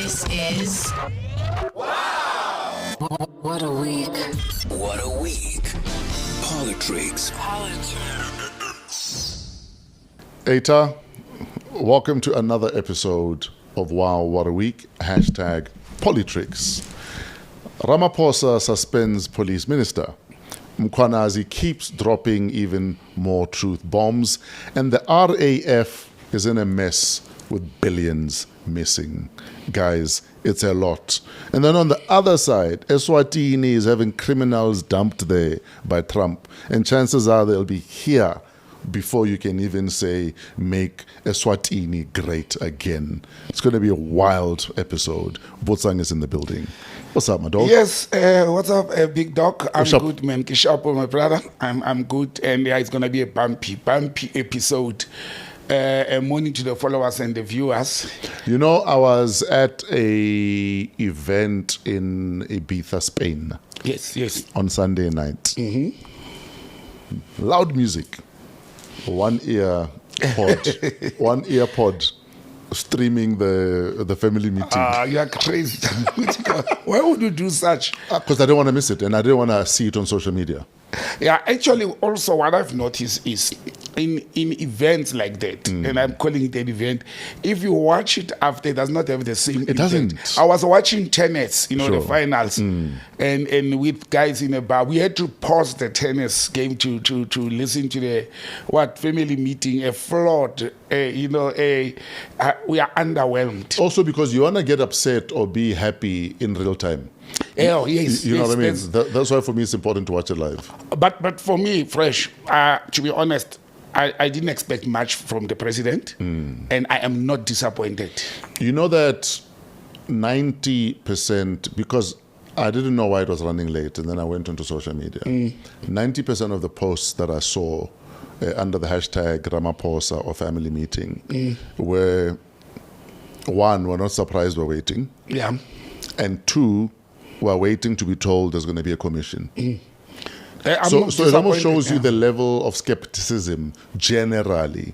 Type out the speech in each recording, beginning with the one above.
This is What a week. What a week. PoliTricks. Eta, welcome to another episode of Wow, What a Week, hashtag PoliTricks. Ramaphosa suspends police minister. Mkhwanazi keeps dropping even more truth bombs, and the RAF is in a mess with billions missing. Guys, it's a lot. And then on the other side, Eswatini is having criminals dumped there by Trump, and chances are they'll be here before you can even say, make Eswatini great again. It's going to be a wild episode. Botsang is in the building. What's up, my dog? Yes, what's up, big dog? I'm good, man. Kishapo, my brother. I'm good, and yeah, it's going to be a bumpy episode. Morning to the followers and the viewers. You know, I was at a event in Ibiza, Spain. Yes. On Sunday night. Mm-hmm. Loud music. One ear pod streaming the family meeting. You are crazy. Why would you do such? Because I don't want to miss it, and I don't want to see it on social media. Yeah, actually, also what I've noticed is in events like that, and I'm calling it an event, if you watch it after, it does not have the same It doesn't. I was watching tennis, Sure. the finals, and with guys in a bar. We had to pause the tennis game to listen to the family meeting, a flawed, we are underwhelmed. Also because you want to get upset or be happy in real time. Oh, yes. You know what I mean? Yes. That's why for me it's important to watch it live. But for me, Fresh, to be honest, I didn't expect much from the president, and I am not disappointed. You know that 90%, because I didn't know why it was running late, and then I went onto social media. 90% of the posts that I saw under the hashtag Ramaphosa or family meeting were, one, we're not surprised we're waiting. Yeah. And two, we're waiting to be told there's going to be a commission. So it almost shows you the level of skepticism generally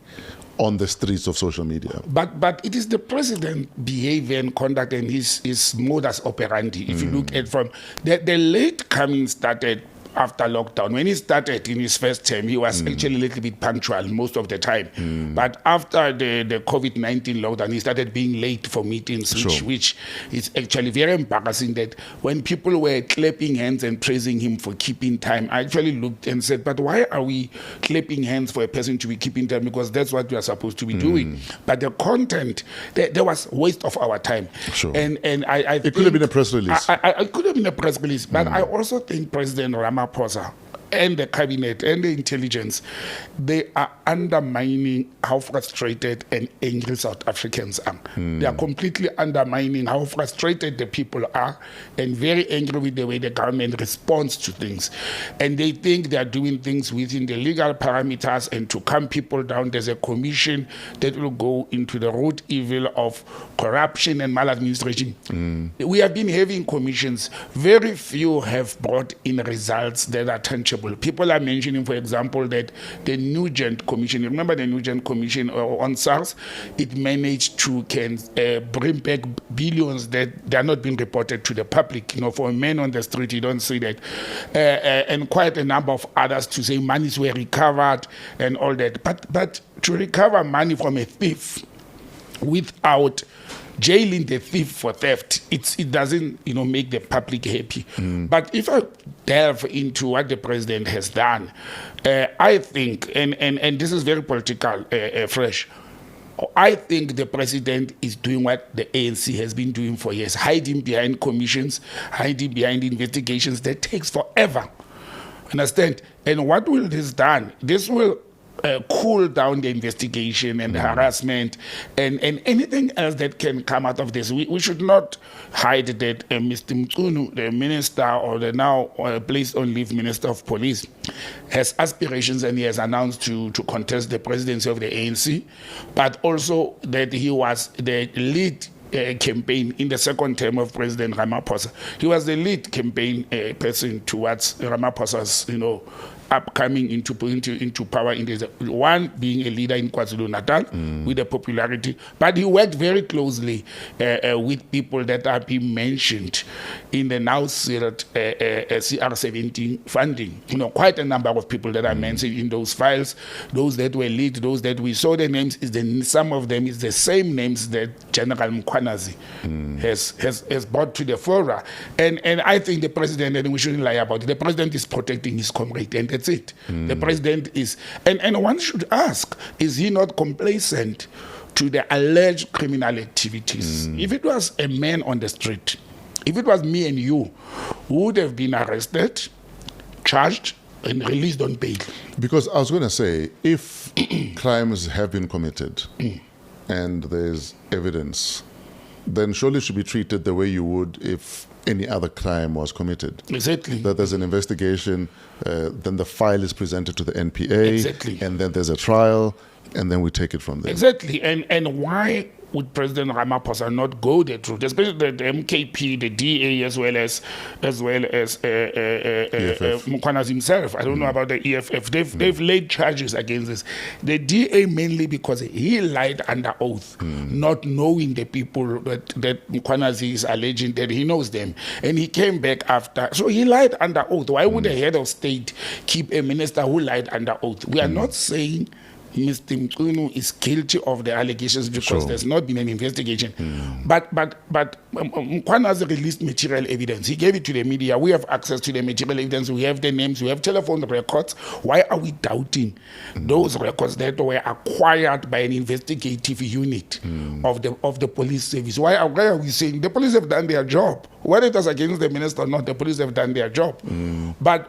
on the streets of social media. But it is the president's behavior and conduct and his modus operandi. If you look at from the late coming started after lockdown. When he started in his first term, he was actually a little bit punctual most of the time. But after the COVID-19 lockdown, he started being late for meetings, which is actually very embarrassing that when people were clapping hands and praising him for keeping time, I actually looked and said, but why are we clapping hands for a person to be keeping time? Because that's what we are supposed to be doing. But the content, there was waste of our time. And I it could have been a press release. I could have been a press release, but I also think President Ramaphosa and the cabinet and the intelligence, they are undermining how frustrated and angry South Africans are. They are completely undermining how frustrated the people are and very angry with the way the government responds to things. And they think they are doing things within the legal parameters, and to calm people down, there's a commission that will go into the root evil of corruption and maladministration. We have been having commissions. Very few have brought in results that are tangible. People are mentioning, for example, that the Nugent Commission, you remember the Nugent Commission on SARS, it managed to bring back billions that they are not being reported to the public. For a man on the street, you don't see that. And quite a number of others to say monies were recovered and all that. But to recover money from a thief without jailing the thief for theft, it doesn't make the public happy. But if I delve into what the president has done, I think, and this is very political, Fresh, I think the president is doing what the ANC has been doing for years, hiding behind commissions, hiding behind investigations that takes forever. Understand? And what will this done? This will cool down the investigation and the harassment and anything else that can come out of this. We should not hide that Mr. Mtsunu, the minister or the now placed on leave minister of police, has aspirations and he has announced to contest the presidency of the ANC, but also that he was the lead campaign in the second term of President Ramaphosa. He was the lead campaign person towards Ramaphosa's, upcoming into power in this. One being a leader in KwaZulu-Natal with the popularity, but he worked very closely with people that are being mentioned in the now sealed CR17 funding. Quite a number of people that are mentioned in those files, those that were leaked, those that we saw the names, some of them is the same names that General Mkhwanazi has brought to the fora. And I think the president, and we shouldn't lie about it, the president is protecting his comrade, and that's it. The president is, and one should ask, is he not complacent to the alleged criminal activities? If it was a man on the street, if it was me and you, who would have been arrested, charged, and released on bail. Because I was going to say, if crimes have been committed and there's evidence, then surely it should be treated the way you would if any other crime was committed. Exactly. That there's an investigation, then the file is presented to the NPA, Exactly. and then there's a trial, and then we take it from there. Exactly. And why would President Ramaphosa not go that route, especially the MKP, the DA, as well as Mkhwanazi himself? I don't know about the EFF. They've laid charges against this. The DA mainly because he lied under oath, not knowing the people that Mkhwanazi is alleging that he knows them, and he came back after. So he lied under oath. Why would a head of state keep a minister who lied under oath? We are not saying Mr. Mqunu is guilty of the allegations because there's not been an investigation. But Mkhwanazi released material evidence. He gave it to the media. We have access to the material evidence. We have the names. We have telephone records. Why are we doubting those records that were acquired by an investigative unit of the police service? Why are we saying the police have done their job? Whether it was against the minister or not, the police have done their job. But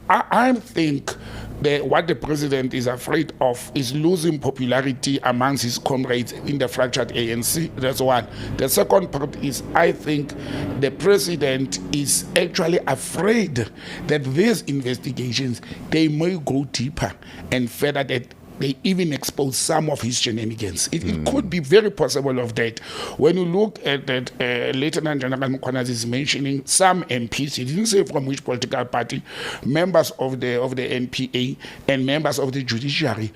I think what the president is afraid of is losing popularity amongst his comrades in the fractured ANC. That's one. The second part is I think the president is actually afraid that these investigations, they may go deeper and further, that they even expose some of his shenanigans. It could be very possible of that. When you look at that, Lieutenant General Mkhwanazi is mentioning some MPs, he didn't say from which political party, members of the NPA and members of the judiciary.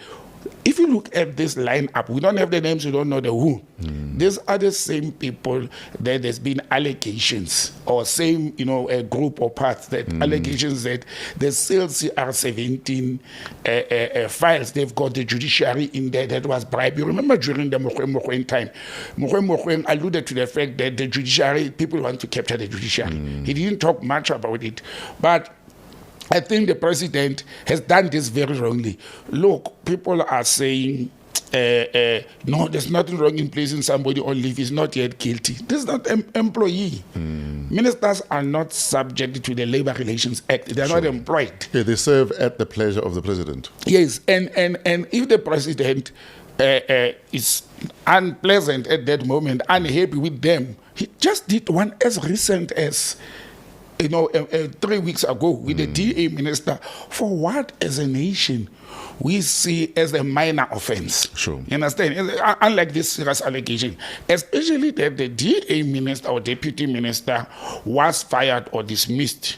If you look at this lineup, we don't have the names, we don't know the who. These are the same people that there's been allegations, or same, a group or parts that allegations that the still CR17 files, they've got the judiciary in there that was bribed. You remember during the Moiloa time, Moiloa alluded to the fact that the judiciary, people want to capture the judiciary. He didn't talk much about it, but I think the president has done this very wrongly. Look, people are saying, no, there's nothing wrong in placing somebody on leave. He's not yet guilty. This is not an employee. Ministers are not subject to the Labor Relations Act. They're not employed. Yeah, they serve at the pleasure of the president. Yes, and if the president is unpleasant at that moment, unhappy with them, he just did one as recent as 3 weeks ago with the DA minister, for what as a nation we see as a minor offense. Sure. You understand? Unlike this serious allegation, especially that the DA minister or deputy minister was fired or dismissed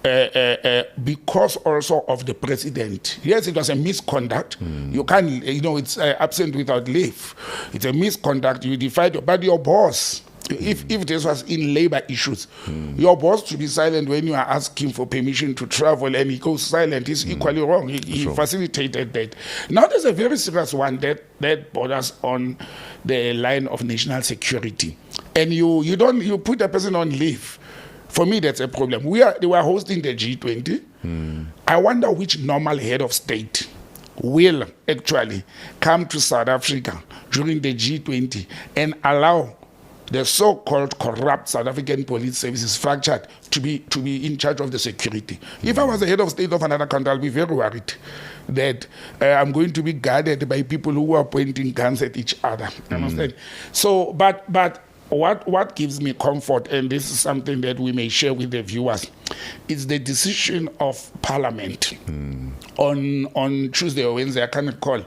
because also of the president. Yes, it was a misconduct. You can't, it's absent without leave. It's a misconduct. You defied, but your boss, if this was in labor issues, your boss should be silent when you are asking for permission to travel, and he goes silent. He's equally wrong. He facilitated that. Now there's a very serious one that borders on the line of national security, and you put a person on leave. For me, that's a problem. They were hosting the G20. I wonder which normal head of state will actually come to South Africa during the G20 and allow the so-called corrupt South African police services, fractured, to be in charge of the security. If I was the head of state of another country, I'll be very worried that I'm going to be guarded by people who are pointing guns at each other. Understand? So, but what gives me comfort, and this is something that we may share with the viewers, is the decision of Parliament on Tuesday or Wednesday, I can't recall,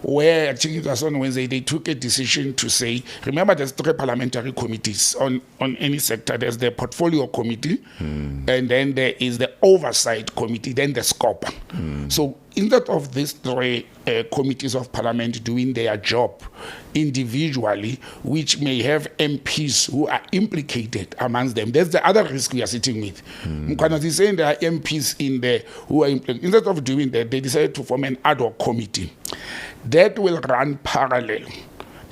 where I think it was on Wednesday, they took a decision to say, remember there's 3 parliamentary committees on any sector. There's the portfolio committee, and then there is the oversight committee, then the scope. So instead of these 3 committees of Parliament doing their job individually, which may have MPs who are implicated amongst them, that's the other risk we are sitting with. Mkhwana is saying there are MPs in there who are implicated. Instead of doing that, they decided to form an ad hoc committee that will run parallel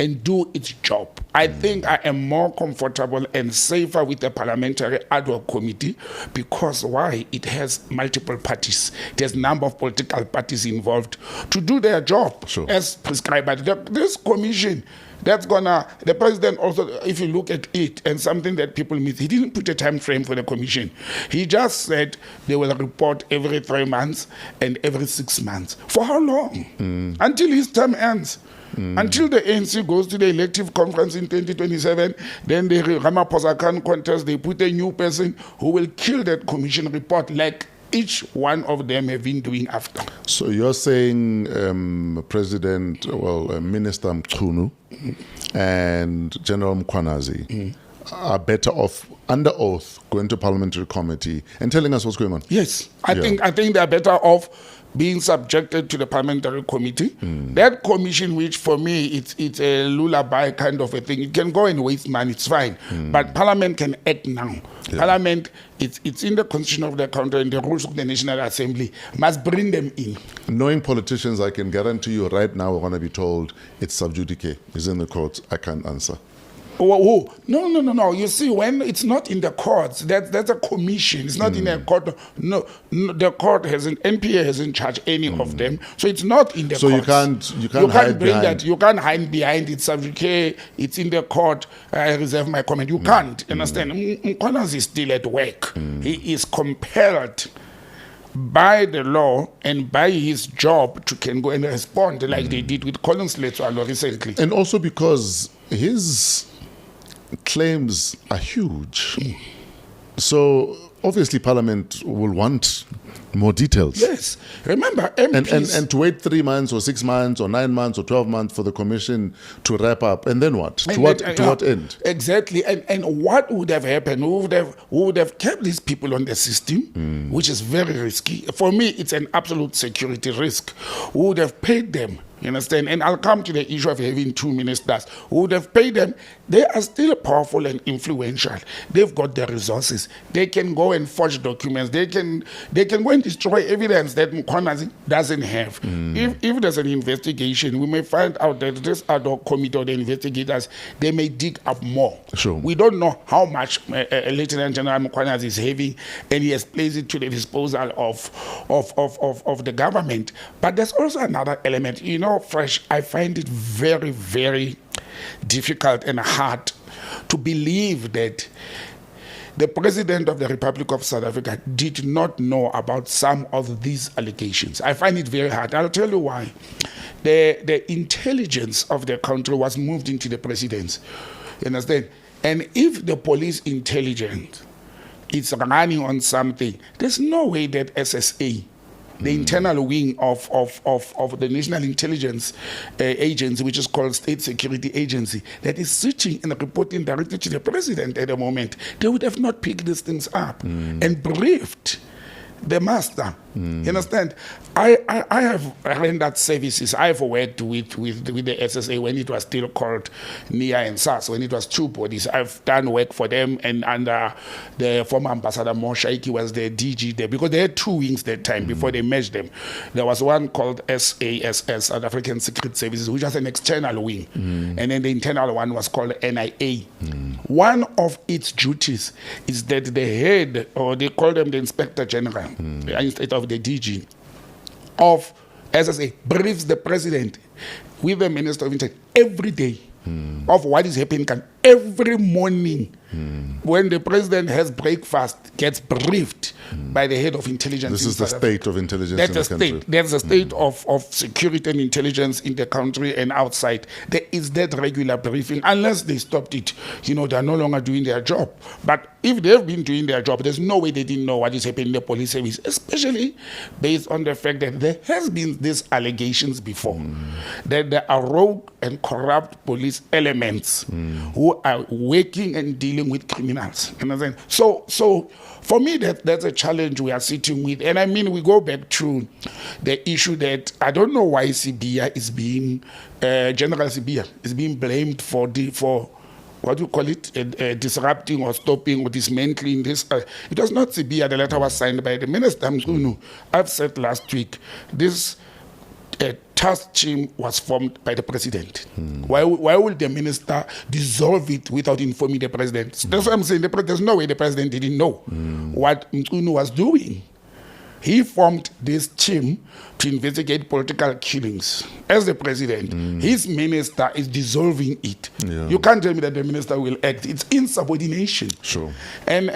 and do its job. I think I am more comfortable and safer with the parliamentary ad hoc committee because why? It has multiple parties. There's a number of political parties involved to do their job as prescribed by this commission. That's the president also, if you look at it, and something that people miss, he didn't put a time frame for the commission. He just said they will report every 3 months and every 6 months. For how long? Until his term ends. Until the ANC goes to the elective conference in 2027, then the Ramaphosa can't contest, they put a new person who will kill that commission report like each one of them have been doing after. So you're saying Minister Mchunu and General Mkhwanazi are better off under oath going to parliamentary committee and telling us what's going on? Yes, I think they're better off being subjected to the parliamentary committee. That commission, which for me it's a lullaby kind of a thing, it can go and waste money, it's fine. But Parliament can act now. Parliament, it's in the constitution of the country and the rules of the National Assembly must bring them in. Knowing politicians, I can guarantee you right now we're going to be told it's sub judice, it's in the courts, I can't answer. Oh, no. You see, when it's not in the courts, that's a commission. It's not in a court. No, the court hasn't, NPA hasn't charged any of them. So it's not in the courts. So you can't hide bring behind. that. You can't hide behind it. It's in the court. I reserve my comment. You can't. Understand? Mkhwanazi is still at work. He is compelled by the law and by his job to can go and respond like they did with Collins Letswalo recently. And also because his claims are huge. So obviously Parliament will want more details. Yes. Remember, MPs... And to wait 3 months or 6 months or 9 months or 12 months for the commission to wrap up, and then what? To what end? Exactly. And what would have happened? Who would have kept these people on the system, which is very risky. For me, it's an absolute security risk. Who would have paid them? You understand? And I'll come to the issue of having 2 ministers who would have paid them. They are still powerful and influential. They've got the resources. They can go and forge documents. They can go and destroy evidence that Mkhwanazi doesn't have. If there's an investigation, we may find out that this ad hoc committee or the investigators, they may dig up more. Sure. We don't know how much Lieutenant General Mkhwanazi is having, and he has placed it to the disposal of the government. But there's also another element. You know, Fresh, I find it very, very difficult and hard to believe that the President of the Republic of South Africa did not know about some of these allegations. I find it very hard. I'll tell you why. The intelligence of the country was moved into the presidency. You understand? And if the police intelligence is running on something, there's no way that SSA, the internal wing of the National Intelligence Agency, which is called State Security Agency, that is sitting and reporting directly to the president at the moment, they would have not picked these things up and briefed the master. You understand? I have rendered services. I've worked with the SSA when it was still called NIA and SAS, when it was 2 bodies. I've done work for them, and under the former Ambassador Moshaiki was the DG there, because they had 2 wings that time before they merged them. There was one called SASS, South African Secret Services, which was an external wing, and then the internal one was called NIA. One of its duties is that the head, or they call them the Inspector General, instead of the DG, of SSA, briefs the president with the Minister of Interior every day of what is happening every morning when the president has breakfast, gets briefed by the head of intelligence. This is the state of intelligence That's in the country. There's a state of security and intelligence in the country and outside. There is that regular briefing. Unless they stopped it, they're no longer doing their job. But if they've been doing their job, there's no way they didn't know what is happening in the police service, especially based on the fact that there has been these allegations before that there are rogue and corrupt police elements who are working and dealing with criminals. You understand? So for me, that's a challenge we are sitting with. And I mean, we go back to the issue that I don't know why Sibia is being, General Sibia is being blamed for what do you call it, disrupting or stopping or dismantling this. It was not Sibia, the letter was signed by the minister. I've said last week, this task team was formed by the president. Why would the minister dissolve it without informing the president? That's what I'm saying. There's no way the president didn't know what Mchunu was doing. He formed this team to investigate political killings. As the president, his minister is dissolving it. Yeah. You can't tell me that the minister will act. It's insubordination. Sure. And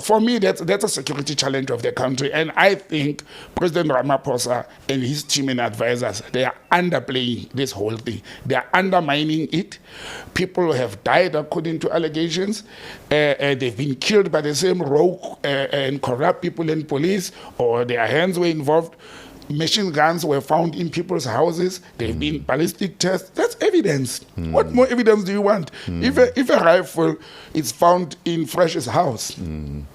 for me, that's a security challenge of the country. And I think President Ramaphosa and his team and advisors, they are underplaying this whole thing. They are undermining it. People have died according to allegations. They've been killed by the same rogue and corrupt people in police, or their hands were involved. Machine guns were found in people's houses. There have been ballistic tests. That's evidence. What more evidence do you want? If a rifle is found in Fresh's house and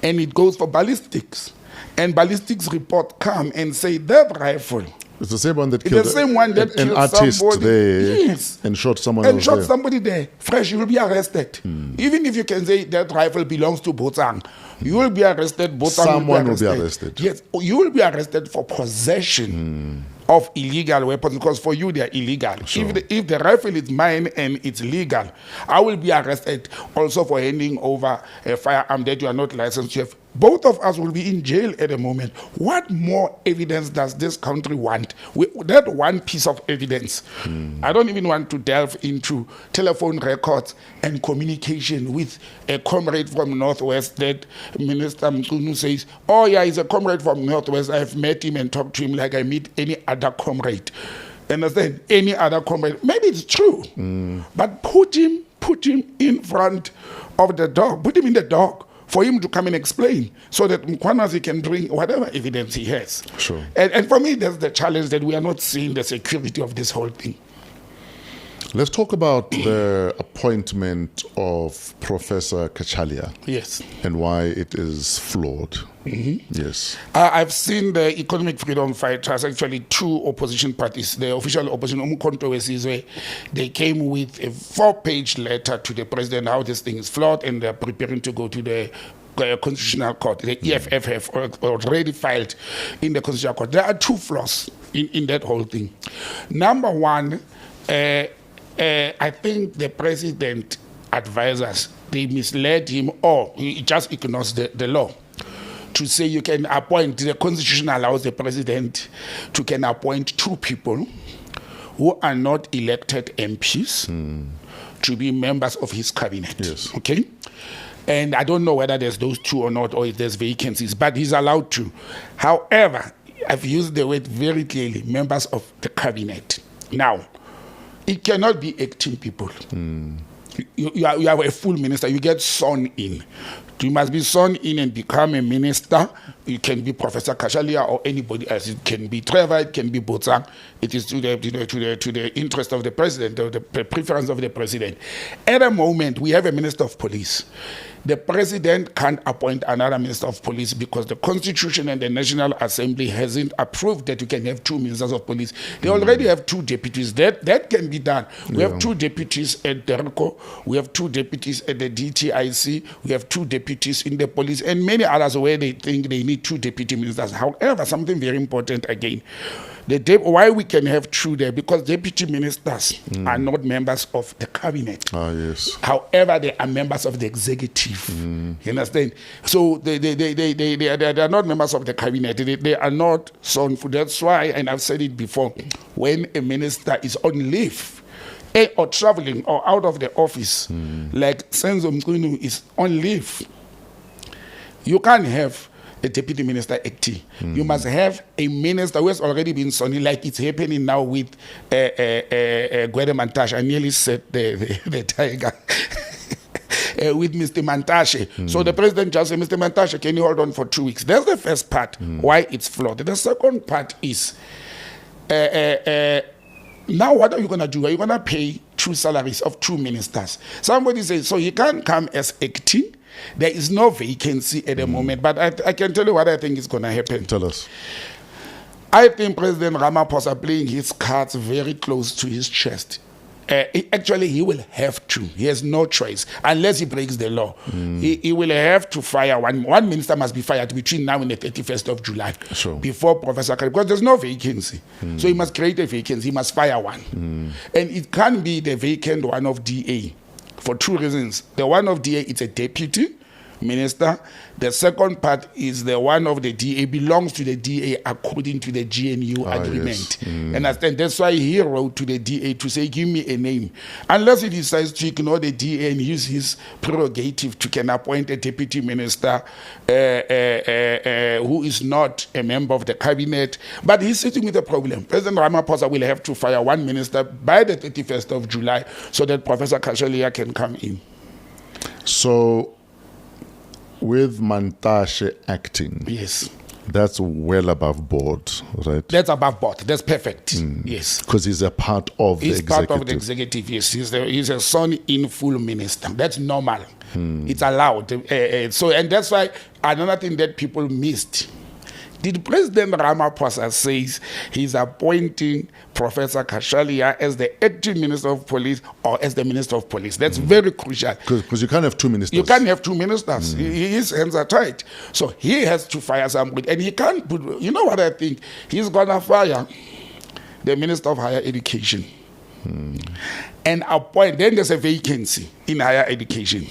it goes for ballistics, and ballistics report come and say that rifle, it's the same one that killed an artist somebody. there, yes, and shot someone and else shot there. somebody there. Fresh, you will be arrested. Even if you can say that rifle belongs to Botsang, you will be arrested. Botsang Someone will be arrested. Yes, you will be arrested for possession of illegal weapons, because for you they are illegal. Sure. If the rifle is mine and it's legal, I will be arrested also for handing over a firearm that you are not licensed to have. Both of us will be in jail at the moment. What more evidence does this country want? That one piece of evidence. I don't even want to delve into telephone records and communication with a comrade from Northwest that Minister Mchunu says, oh yeah, he's a comrade from Northwest. I've met him and talked to him like I meet any other comrade. Understand? Any other comrade. Maybe it's true, but put him in front of the dog. Put him in the dog for him to come and explain, so that Mkhwanazi can bring whatever evidence he has. Sure. And for me, that's the challenge, that we are not seeing the security of this whole thing. Let's talk about the appointment of Professor Kachalia. Yes. And why it is flawed. Yes. I've seen the economic freedom fighters, actually two opposition parties, the official opposition, Umkhonto weSizwe, they came with a 4-page letter to the president how this thing is flawed, and they're preparing to go to the Constitutional Court. The EFF have already filed in the Constitutional Court. There are two flaws in that whole thing. Number one, I think the president advisors, they misled him, or he just ignores the law, to say you can appoint, the Constitution allows the president to can appoint 2 people who are not elected MPs to be members of his cabinet. Yes. Okay? And I don't know whether there's those 2 or not, or if there's vacancies, but he's allowed to. However, I've used the word very clearly, members of the cabinet. Now, it cannot be 18 people. You are a full minister. You get sworn in. You must be sworn in and become a minister. You can be Professor Kachalia or anybody else. It can be Trevor. It can be Botsang. It is to the interest of the president, or the preference of the president. At the moment, we have a minister of police. The president can't appoint another minister of police because the Constitution and the National Assembly hasn't approved that you can have 2 ministers of police. They already have 2 deputies. That can be done. We have 2 deputies at DERCO. We have 2 deputies at the DTIC. We have 2 deputies in the police, and many others where they think they need 2 deputy ministers. However, something very important again, why we can have 2 there, because deputy ministers are not members of the cabinet. Yes. However, they are members of the executive. You understand? So they are not members of the cabinet. They are not sworn for. That's why, and I've said it before, when a minister is on leave, or traveling or out of the office, like Senzo Mqunu is on leave, you can't have a deputy minister acting. You must have a minister who has already been sworn, like it's happening now with Gwede Mantashe. I nearly said the tiger. With Mr. Mantashe. So the president just said, Mr. Mantashe, can you hold on for 2 weeks? That's the first part, why it's flawed. The second part is, now what are you going to do? Are you going to pay 2 salaries of 2 ministers? Somebody says, so he can't come as acting. There is no vacancy at the moment, but I can tell you what I think is going to happen. Tell us. I think President Ramaphosa playing his cards very close to his chest. Actually, he will have to. He has no choice unless he breaks the law. He will have to fire one minister must be fired between now and the 31st of July before Professor Kari, because there's no vacancy. So he must create a vacancy. He must fire one. And it can't be the vacant one of DA for 2 reasons. The one of DA, it's a deputy minister. The second part is the one of the DA belongs to the DA according to the GNU agreement. Yes. Understand? That's why he wrote to the DA to say, give me a name. Unless he decides to ignore the DA and use his prerogative to can appoint a deputy minister who is not a member of the cabinet. But he's sitting with a problem. President Ramaphosa will have to fire one minister by the 31st of July so that Professor Kashalia can come in. So, with Mantashe acting, yes, that's well above board, right? That's above board. That's perfect. Yes, because he's a part of the executive. He's part of the executive. Yes, he's a son-in full minister. That's normal. It's allowed. So, and that's why another thing that people missed. Did President Ramaphosa says he's appointing Professor Kashalia as the acting Minister of Police or as the Minister of Police? That's very crucial. Because you can't have 2 ministers. You can't have 2 ministers. His hands are tied. So he has to fire somebody. And he can't put, you know what I think? He's going to fire the Minister of Higher Education. And appoint, then there's a vacancy in higher education.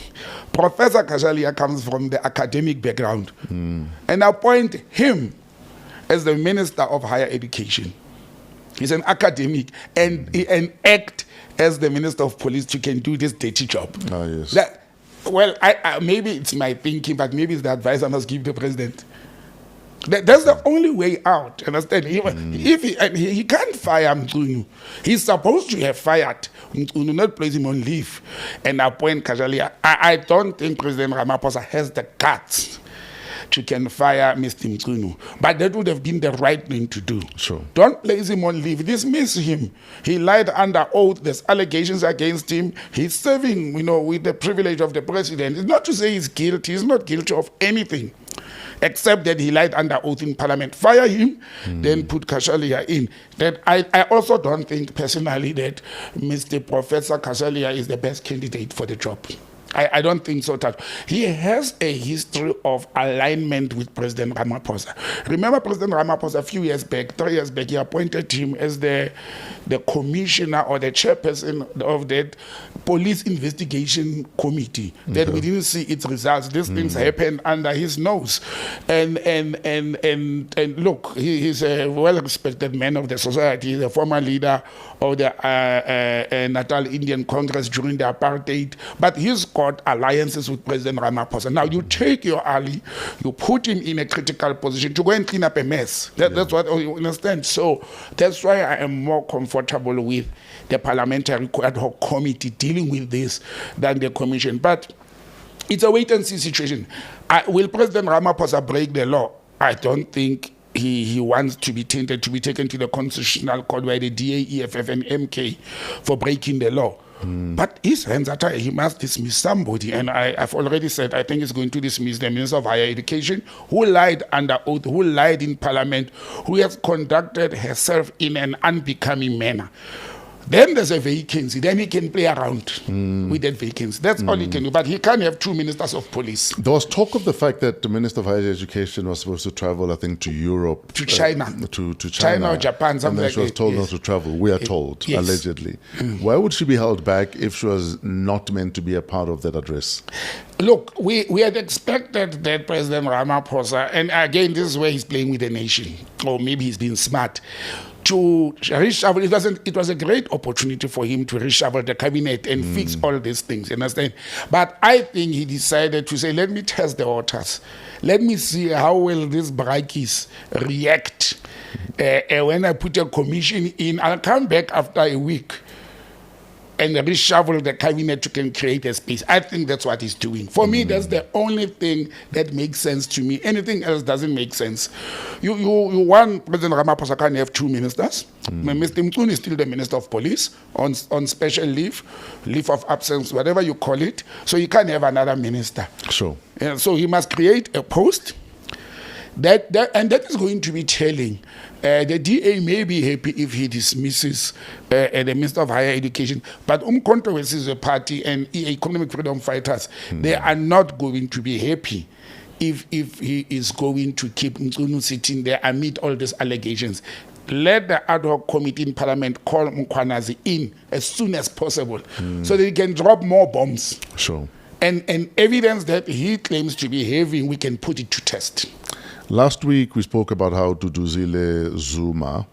Professor Kashalia comes from the academic background. And appoint him as the Minister of Higher Education. He's an academic and act as the Minister of Police who can do this dirty job. Oh, yes. Well, maybe it's my thinking, but maybe it's the advice I must give the president. That's the only way out. Understand? If he can't fire Mqunu, he's supposed to have fired Mqunu, not place him on leave and appoint Kashalia. I don't think President Ramaphosa has the guts to can fire Mr. Mqunu, but that would have been the right thing to do. Sure. Don't place him on leave. Dismiss him. He lied under oath. There's allegations against him. He's serving, with the privilege of the president. It's not to say he's guilty. He's not guilty of anything, except that he lied under oath in Parliament. Fire him, then put Kashalia in. That I also don't think personally that Mr. Professor Kashalia is the best candidate for the job. I don't think so. He has a history of alignment with President Ramaphosa. Remember President Ramaphosa a few years back, 3 years back, he appointed him as the commissioner or the chairperson of that police investigation committee. That we didn't see its results. These things happened under his nose. And look, he's a well-respected man of the society. He's a former leader of the Natal Indian Congress during the apartheid. But he's got alliances with President Ramaphosa. Now you take your ally, you put him in a critical position to go and clean up a mess. That's what you understand. So that's why I am more comfortable with the parliamentary ad hoc committee dealing with this than the commission. But it's a wait-and-see situation. Will President Ramaphosa break the law? I don't think he wants to be tainted, to be taken to the Constitutional Court by the DA, EFF, and MK for breaking the law. But his hands are tied. He must dismiss somebody. And I've already said I think he's going to dismiss the Minister of Higher Education, who lied under oath, who lied in Parliament, who has conducted herself in an unbecoming manner. Then there's a vacancy. Then he can play around with that vacancy. That's all he can do. But he can't have 2 ministers of police. There was talk of the fact that the Minister of Higher Education was supposed to travel, I think, to Europe. To China. To China. China or Japan, something like that. And then she was told not to travel. We are told, allegedly. Why would she be held back if she was not meant to be a part of that address? Look, we had expected that President Ramaphosa, and again, this is where he's playing with the nation, or maybe he's being smart. to reshuffle. It was a great opportunity for him to reshuffle the cabinet and fix all these things, you understand? But I think he decided to say, let me test the waters. Let me see how well these Brakis react when I put a commission in. I'll come back after a week and reshuffle the cabinet to create a space. I think that's what he's doing. For me, that's the only thing that makes sense to me. Anything else doesn't make sense. You want President Ramaphosa can't have two ministers. Mr. Mchunu is still the Minister of Police on special leave of absence, whatever you call it. So you can't have another minister. Sure. So he must create a post. And that is going to be telling. The DA may be happy if he dismisses the Minister of Higher Education, but controversy is a party and economic freedom fighters, they are not going to be happy if he is going to keep Mchunu sitting there amid all these allegations. Let the ad hoc committee in Parliament call Mkhwanazi in as soon as possible so that he can drop more bombs. Sure. And evidence that he claims to be having, we can put it to test. Last week, we spoke about how Duduzile Zuma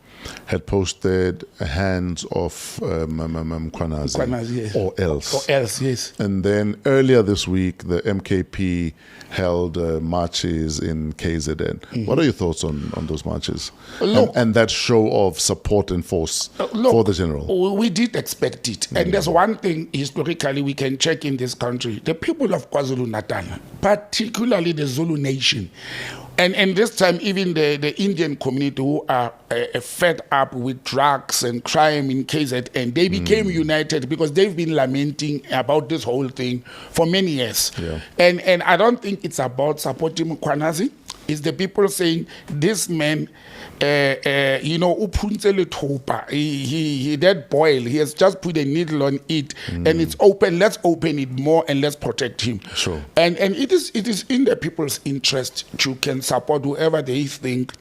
had posted hands of Mkhwanazi, yes. or else. Or else, yes. And then earlier this week, the MKP held marches in KZN. What are your thoughts on those marches? And that show of support and force for the general? We did expect it. And there's one thing historically we can check in this country. The people of KwaZulu-Natal, particularly the Zulu nation, and this time, even the Indian community who are fed up with drugs and crime in KZN, they became united because they've been lamenting about this whole thing for many years. Yeah. And I don't think it's about supporting Mkhwanazi. It's the people saying, this man, that boil, he has just put a needle on it and it's open. Let's open it more and let's protect him. Sure. And it is in the people's interest to can support whoever they think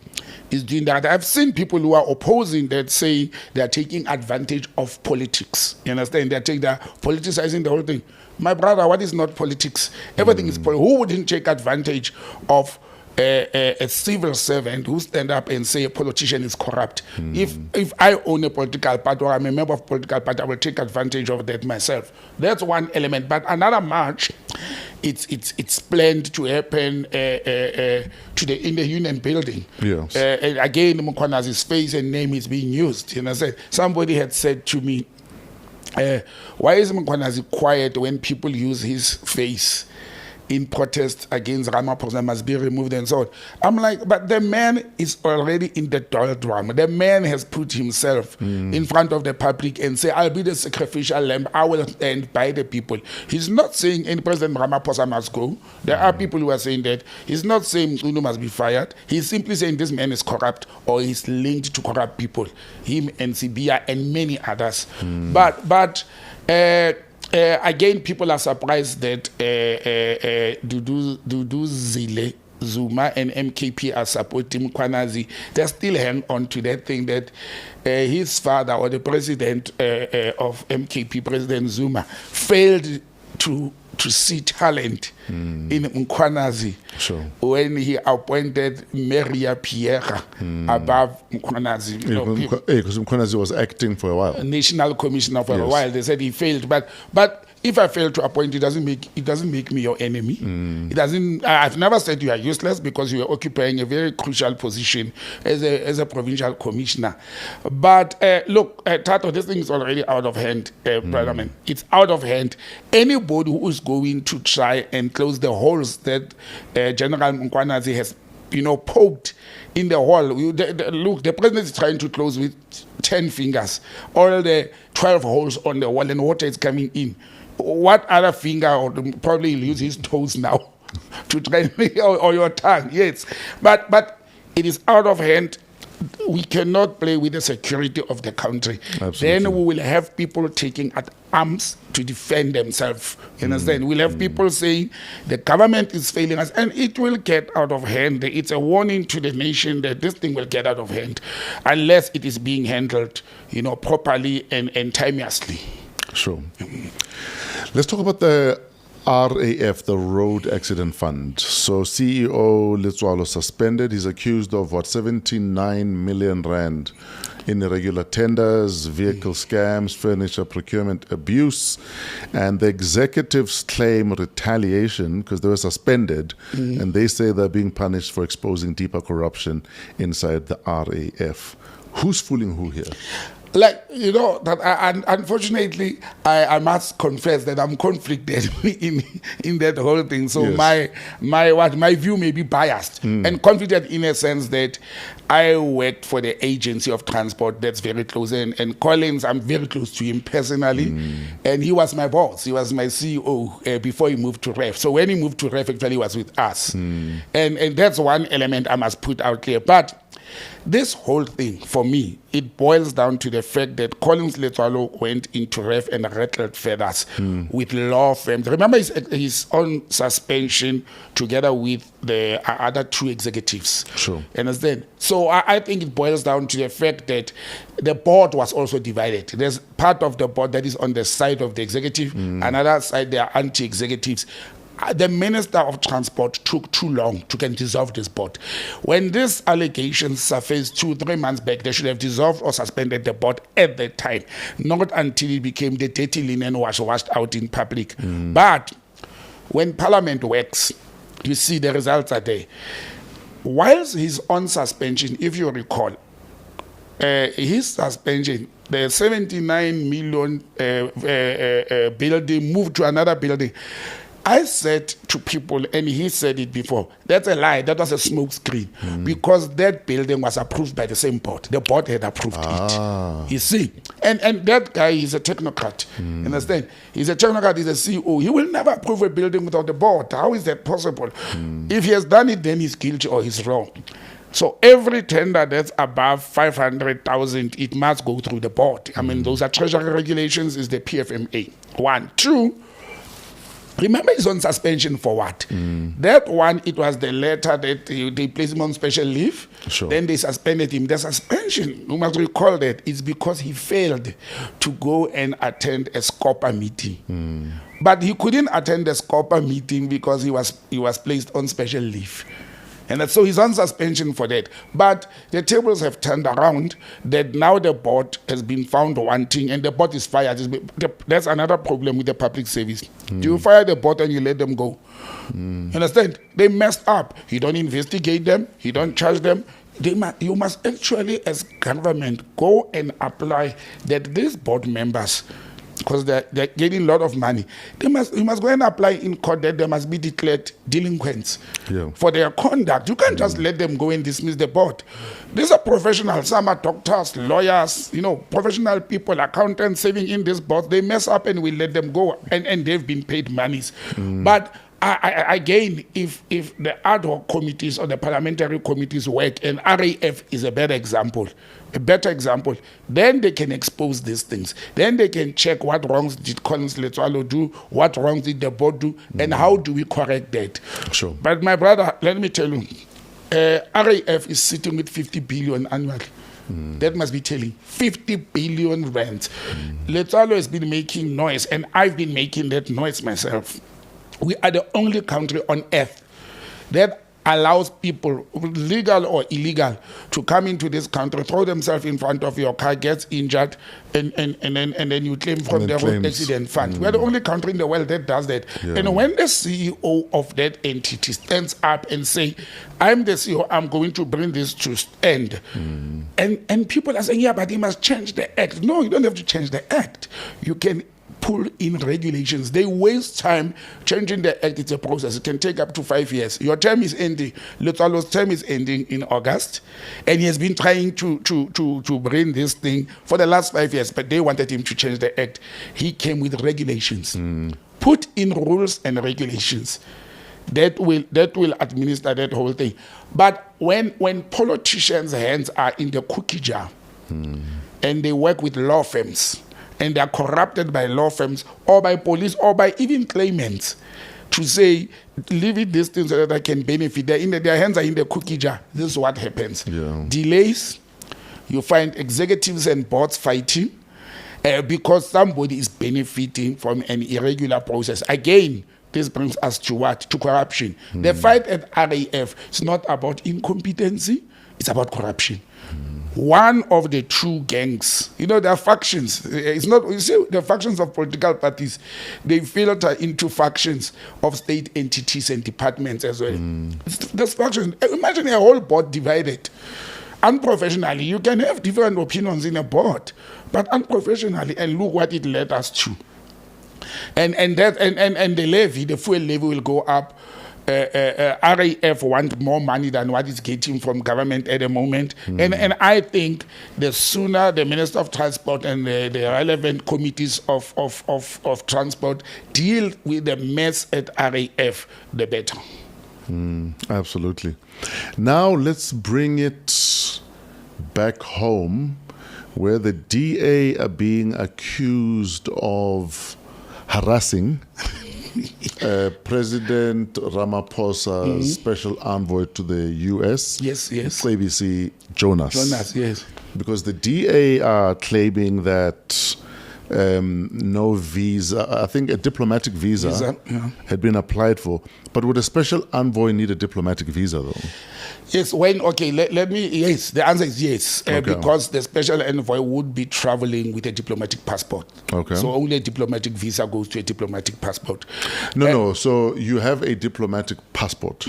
is doing that. I've seen people who are opposing that say they're taking advantage of politics. You understand? They're politicizing the whole thing. My brother, what is not politics? Everything is politics. Who wouldn't take advantage of a civil servant who stand up and say a politician is corrupt? If I own a political party or I'm a member of a political party, I will take advantage of that myself. That's one element. But another march, it's planned to happen in the Union Building. Yes. Again, Mkhwanazi's face and name is being used. You know, somebody had said to me, why is Mkhwanazi quiet when people use his face in protest against Ramaphosa must be removed and so on? I'm like, but the man is already in the doldrum. The man has put himself in front of the public and say, I'll be the sacrificial lamb. I will stand by the people. He's not saying any President Ramaphosa must go. There are people who are saying that. He's not saying Mchunu must be fired. He's simply saying this man is corrupt or he's linked to corrupt people. Him and Sibia and many others. But again, people are surprised that Duduzile Zuma and MKP are supporting Mkhwanazi. They still hang on to that thing that his father or the president of MKP, President Zuma, failed to see talent in Mkhwanazi. Sure. When he appointed Maria Pierre above Mkhwanazi. Because Mkhwanazi was acting for a while. National commissioner for a while. They said he failed, but if I fail to appoint, it doesn't make me your enemy. It doesn't. I've never said you are useless because you are occupying a very crucial position as a provincial commissioner. But look, Tato, this thing is already out of hand, brother man. It's out of hand. Anybody who is going to try and close the holes that General Mkhwanazi has, poked in the wall. Look, the president is trying to close with 10 fingers, all the 12 holes on the wall, and water is coming in. What other finger, or probably he'll use his toes now to try, or your tongue, yes. But it is out of hand. We cannot play with the security of the country. Absolutely. Then we will have people taking at arms to defend themselves. You understand? We'll have people saying the government is failing us, and it will get out of hand. It's a warning to the nation that this thing will get out of hand unless it is being handled, properly and timeously. Sure. Let's talk about the RAF, the Road Accident Fund. So CEO Letswalo suspended. He's accused of 79 million rand in irregular tenders, vehicle scams, furniture procurement abuse, and the executives claim retaliation because they were suspended, and they say they're being punished for exposing deeper corruption inside the RAF. Who's fooling who here? Like, you know, that unfortunately, I must confess that I'm conflicted in that whole thing. So Yes. my view may be biased and conflicted in a sense that I worked for the agency of transport that's very close. And Collins, I'm very close to him personally. And he was my boss. He was my CEO before he moved to REF. So when he moved to REF, actually he was with us. And that's one element I must put out clear. But this whole thing, for me, it boils down to the fact that Collins Letwalo went into REF and rattled feathers with law firms. Remember, he's on suspension together with the other two executives. Sure. Understand? So I think it boils down to the fact that the board was also divided. There's part of the board that is on the side of the executive, another side, they are anti-executives. The Minister of Transport took too long to dissolve this board. When these allegations surfaced 2-3 months back, they should have dissolved or suspended the board at that time, not until it became the dirty linen was washed out in public. But when Parliament works, you see the results are there. Whilst he's on suspension, if you recall, his suspension, the 79 million building moved to another building. I said to people, and he said it before, that's a lie. That was a smoke screen because that building was approved by the same board. The board had approved it. You see? And that guy is a technocrat. Understand? He's a technocrat, he's a CEO. He will never approve a building without the board. How is that possible? If he has done it, then he's guilty or he's wrong. So every tender that's above 500,000, it must go through the board. I mean, those are treasury regulations, is the PFMA. 1. 2, remember he's on suspension for what? That one, it was the letter that they placed him on special leave. Sure. Then they suspended him. The suspension, you must recall that, is because he failed to go and attend a SCOPA meeting. But he couldn't attend the SCOPA meeting because he was placed on special leave. And so he's on suspension for that. But the tables have turned around that now the board has been found wanting and the board is fired. That's another problem with the public service. Do you fire the board and you let them go? Understand? They messed up. You don't investigate them. You don't charge them. You must actually, as government, go and apply that these board members, because they're getting a lot of money, you must go and apply in court that they must be declared delinquents for their conduct. You can't just let them go and dismiss the board. These are professionals. Some are doctors, lawyers, professional people, accountants serving in this board. They mess up and we let them go, and they've been paid monies. But again, if the ad hoc committees or the parliamentary committees work, and RAF is a better example, then they can expose these things. Then they can check what wrongs did Collins Letwalo do, what wrongs did the board do, and how do we correct that. Sure. But my brother, let me tell you, RAF is sitting with 50 billion annually. That must be telling 50 billion rand. Letwalo has been making noise, and I've been making that noise myself. We are the only country on earth that allows people, legal or illegal, to come into this country, throw themselves in front of your car, gets injured, and then you claim from the road accident fund. We are the only country in the world that does that. And when the CEO of that entity stands up and say, I'm the CEO, I'm going to bring this to end. And people are saying, yeah, but he must change the act. No, you don't have to change the act. You can pull in regulations. They waste time changing the act. It's a process. It can take up to 5 years. Your term is ending. Letwalo's term is ending in August, and he has been trying to bring this thing for the last 5 years, but they wanted him to change the act. He came with regulations. Put in rules and regulations that will administer that whole thing. But when politicians' hands are in the cookie jar and they work with law firms, and they are corrupted by law firms or by police or by even claimants to say, leave it this thing so that I can benefit. Their hands are in the cookie jar. This is what happens. Delays. You find executives and boards fighting because somebody is benefiting from an irregular process. Again, this brings us to what? To corruption. The fight at RAF is not about incompetency. It's about corruption. one of the two gangs, there are factions. It's not, you see, the factions of political parties, they filter into factions of state entities and departments as well. There's factions. Imagine a whole board divided. Unprofessionally, you can have different opinions in a board, but unprofessionally, and look what it led us to. And the levy, the fuel levy will go up. RAF want more money than what it's getting from government at the moment. And I think the sooner the Minister of Transport and the relevant committees of transport deal with the mess at RAF, the better. Absolutely. Now let's bring it back home, where the DA are being accused of harassing President Ramaphosa's special envoy to the U.S. Yes. ABC Jonas, yes. Because the DA are claiming that no visa, I think a diplomatic visa had been applied for. But would a special envoy need a diplomatic visa, though? Yes, yes, the answer is yes, because the special envoy would be traveling with a diplomatic passport. Okay. So only a diplomatic visa goes to a diplomatic passport. No, so you have a diplomatic passport,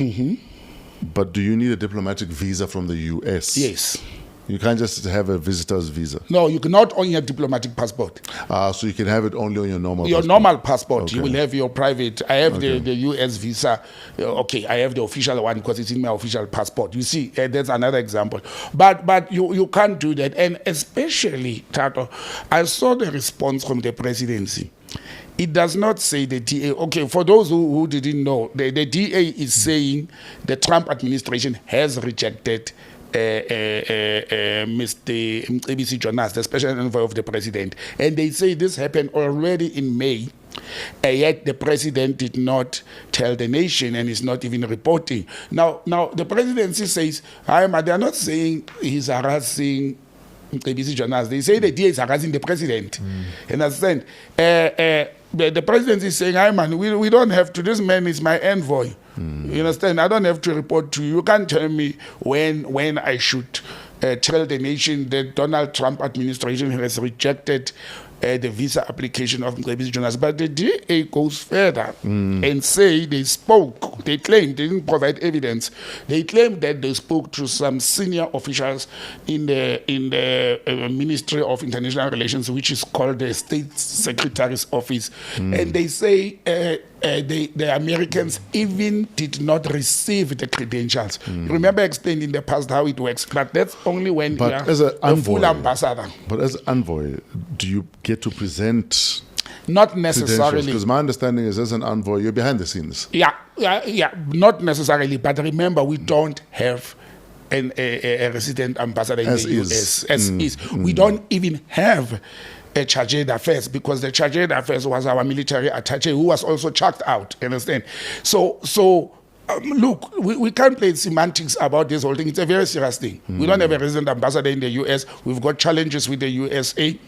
but do you need a diplomatic visa from the US? Yes. You can't just have a visitor's visa. No, you cannot own a diplomatic passport. So you can have it only on your normal passport. Your normal passport. Okay. You will have your private. I have the US visa. I have the official one because it's in my official passport. You see, that's another example. But you can't do that. And especially, Tato, I saw the response from the presidency. It does not say the DA. Okay, for those who didn't know, the DA is saying the Trump administration has rejected Mr. ABC Jonas, the special envoy of the president. And they say this happened already in May, yet the president did not tell the nation and is not even reporting. Now the presidency says, they are not saying he's harassing ABC Jonas. They say the DA is harassing the president. And understand? The presidency is saying, we don't have to, this man is my envoy. You understand? I don't have to report to you. You can't tell me when I should tell the nation that Donald Trump administration has rejected the visa application of ABC Jonas. But the DA goes further and say they spoke. They claim, they didn't provide evidence. They claim that they spoke to some senior officials in the Ministry of International Relations, which is called the State Secretary's Office. And they say the Americans even did not receive the credentials. Remember, I explained in the past how it works, but that's only when you are a full ambassador. But as an envoy, do you get to present? Not necessarily. Because my understanding is, as an envoy, you're behind the scenes. Yeah, not necessarily. But remember, we don't have a resident ambassador in the US. As is. We don't even have a charge d'affaires, because the charge d'affaires was our military attaché who was also chucked out. Understand? So look, we can't play semantics about this whole thing. It's a very serious thing. We don't have a resident ambassador in the US. We've got challenges with the USA.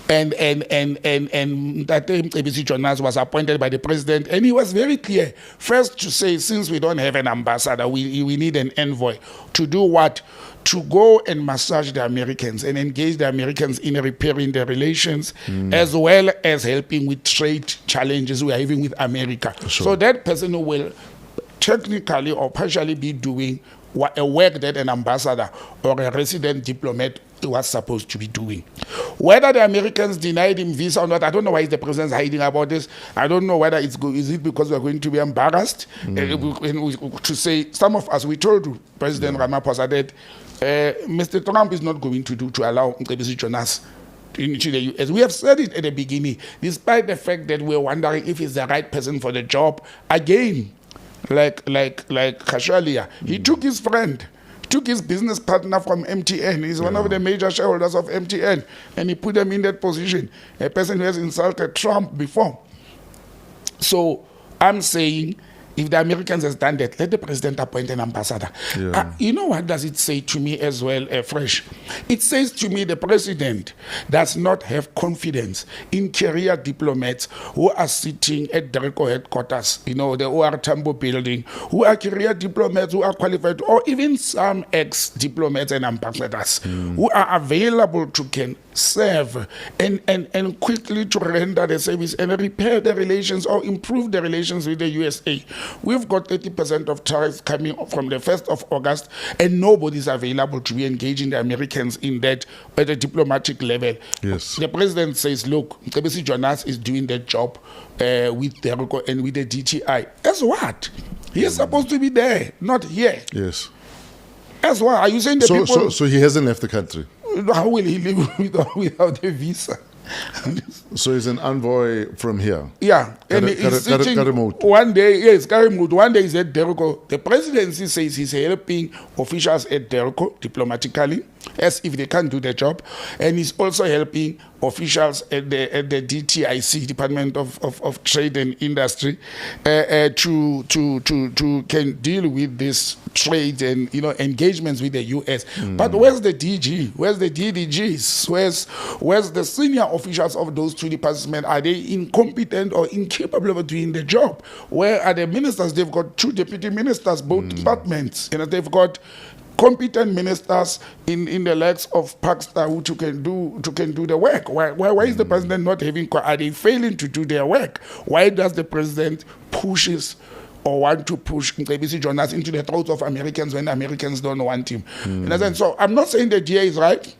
And that ABC Jonas was appointed by the president, and he was very clear. First, to say, since we don't have an ambassador, we need an envoy. To do what? To go and massage the Americans and engage the Americans in repairing their relations, as well as helping with trade challenges we are having with America. Sure. So that person will technically or partially be doing a work that an ambassador or a resident diplomat was supposed to be doing. Whether the Americans denied him visa or not, I don't know why the president's hiding about this. I don't know whether is it because we're going to be embarrassed to say, some of us, we told President Ramaphosa that Mr. Trump is not going to allow ABC Jonas into the US. We have said it at the beginning, despite the fact that we're wondering if he's the right person for the job. Again, like Kashalia, he took his friend, took his business partner from MTN. He's one of the major shareholders of MTN, and he put them in that position. A person who has insulted Trump before. So I'm saying If the Americans has done that, let the president appoint an ambassador. Yeah. You know what does it say to me as well, Fresh? It says to me the president does not have confidence in career diplomats who are sitting at DERCO headquarters, the OR Tambo building, who are career diplomats who are qualified, or even some ex-diplomats and ambassadors who are available to can serve and quickly to render the service and repair the relations or improve the relations with the USA. We've got 30% of tariffs coming from the 1st of August, and nobody's available to be engaging the Americans in that at a diplomatic level. Yes. The president says, look, Mcebisi Jonas is doing that job with DERCO and with the DTI. As what? He is supposed to be there, not here. Yes. As what? Are you saying the people... So he hasn't left the country? How will he live without a visa? So he's an envoy from here? Yeah. And he's sitting remote. one day, yes, remote. One day he's at DERCO. The presidency says he's helping officials at DERCO diplomatically, as if they can't do their job. And he's also helping officials at the DTIC, Department of Trade and Industry, to can deal with this trade and engagements with the US. But where's the DG? Where's the DDGs? Where's the senior officials of those two departments? Are they incompetent or incapable of doing the job? Where are the ministers? They've got 2 deputy ministers, both departments. They've got competent ministers in the likes of Pakistan who can do the work. Why is the president not having? Are they failing to do their work? Why does the president pushes or want to push Mcebisi Jonas into the throats of Americans when Americans don't want him? So I'm not saying the DA is right.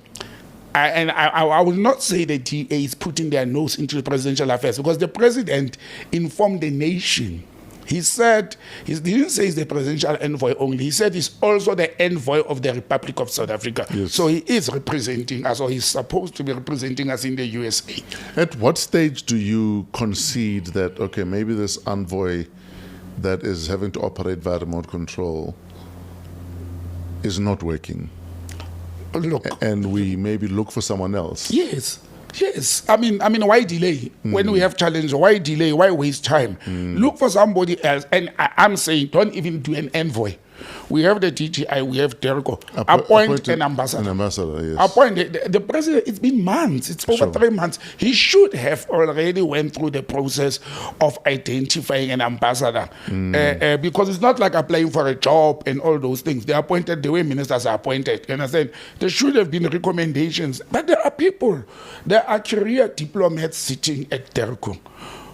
I will not say the DA is putting their nose into the presidential affairs, because the president informed the nation. He said, he didn't say he's the presidential envoy only. He said he's also the envoy of the Republic of South Africa. Yes. So he is representing us, or he's supposed to be representing us in the USA. At what stage do you concede that, okay, maybe this envoy that is having to operate via remote control is not working? Look. And we maybe look for someone else? Yes. I mean, why delay? When we have challenge, why delay? Why waste time? Look for somebody else. And I'm saying, don't even do an envoy. We have the DTI, we have DERCO. Appoint an ambassador. An ambassador, yes. Appoint the president. It's been months. It's over 3 months. He should have already went through the process of identifying an ambassador, because it's not like applying for a job and all those things. They're appointed the way ministers are appointed. You understand? There should have been recommendations, but there are people. There are career diplomats sitting at DERCO.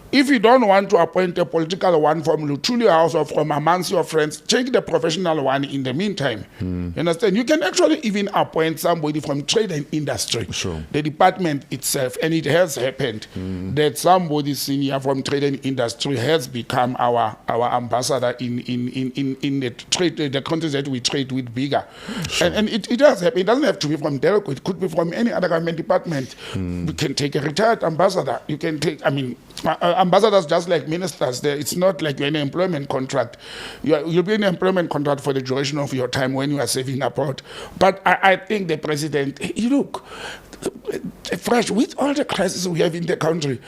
If you don't want to appoint a political one from Luthuli House or from amongst your friends, take the professional one in the meantime. You understand? You can actually even appoint somebody from trade and industry. Sure. The department itself, and it has happened that somebody senior from trade and industry has become our ambassador in the trade, the countries that we trade with bigger. Sure. And it does happen. It doesn't have to be from DERCO. It could be from any other government department. You can take a retired ambassador. You can take, ambassadors just like ministers. It's not like you're in an employment contract. You'll be in an employment contract for the duration of your time when you are serving abroad. But I think the president, look, Fresh, with all the crises we have in the country,